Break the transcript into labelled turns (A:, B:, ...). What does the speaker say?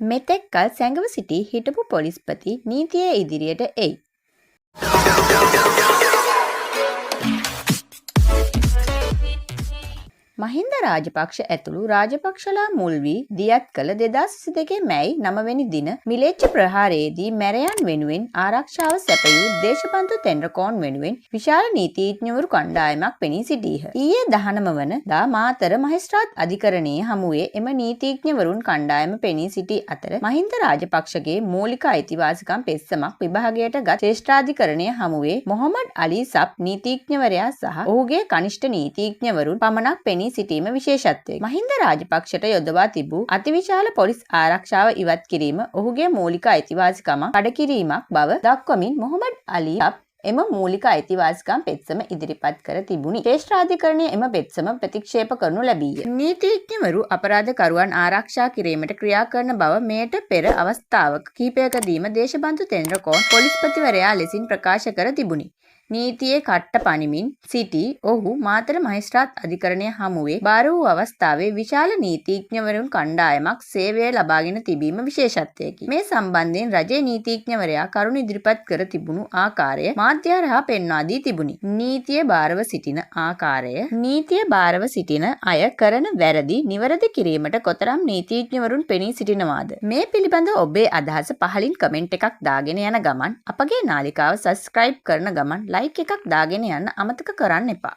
A: මෙතෙක් කල සැඟව සිටි හිටපු පොලිස්පති නීතිය ඉදිරියට එයි. මහින්ද රාජපක්ෂ ඇතුළු රාජපක්ෂලා මුල් වී දියත් කළ 2022 මැයි 9 වෙනි දින මිලේච්ඡ ප්‍රහාරයේදී මැරයන් වෙනුවෙන් ආරක්ෂාව සැපයූ දේශපන්තු තෙන්රකෝන් වෙනුවෙන් විශාල නීතිඥවරු කණ්ඩායමක් පෙනී සිටීහ. ඊයේ 19 වන දා මාතර මහේස්ත්‍රාත් අධිකරණයේ හමුවේ එම නීතිඥවරුන් කණ්ඩායම පෙනී සිටි අතර මහින්ද රාජපක්ෂගේ මූලික අයිතිවාසිකම් පෙත්සමක් විභාගයට ගත් ශ්‍රේෂ්ඨාධිකරණයේ හමුවේ මොහොමඩ් අලි සබ් නීතිඥවරයා සහ ඔහුගේ කනිෂ්ඨ නීතිඥවරුන් පමණක් පෙනී සිටීම විශේෂත්වයකි. මහින්ද රාජපක්ෂට යොදවා තිබූ අතිවිශාල පොලිස් ආරක්ෂාව ඉවත් කිරීම ඔහුගේ මූලික අයිතිවාසිකමක් කඩකිරීමක් බව දක්වමින් මොහොමඩ් අලි සබ් එම මූලික අයිතිවාසිකම් පෙත්සම ඉදිරිපත් කර තිබුණි. ශ්‍රේෂ්ඨාධිකරණය එම පෙත්සම ප්‍රතික්ෂේප කරනු ලැබීය. නීතිඥවරු අපරාධකරුවන් ආරක්ෂා කිරීමට ක්‍රියා කරන බව මෙයට පෙර අවස්ථාවක කිහිපයකදීම දේශපන්තු තෙන්රකෝන් පොලිස්පතිවරයා ලෙසින් ප්‍රකාශ කර තිබුණි. නීතියේ කට්ට පනිමින් සිටි ඔහු මාතර මහේස්ත්‍රාත් අධිකරණය හමුවේ භාර වූ අවස්ථාවේ විශාල නීතිඥවරුන් කණ්ඩායමක් සේවය ලබාගෙන තිබීම විශේෂත්වයකි. මේ සම්බන්ධයෙන් රජයේ නීතිඥවරයා කරුණු ඉදිරිපත් කර තිබුණු ආකාරය මාධ්‍ය හරහා පෙන්වා දී තිබුණි. නීතිය භාරව සිටින ආකාරය නීතිය භාරව සිටින අය කරන වැරදි නිවැරදි කිරීමට කොතරම් නීතිඥවරුන් පෙනී සිටිනවාද? මේ පිළිබඳව ඔබේ අදහස පහලින් කමෙන්ට් එකක් දාගෙන යන ගමන් අපගේ නාලිකාව සබ්ස්ක්‍රයිබ් කරන ගමන් ලයික් එකක් දාගෙන යන්න අමතක කරන්න එපා.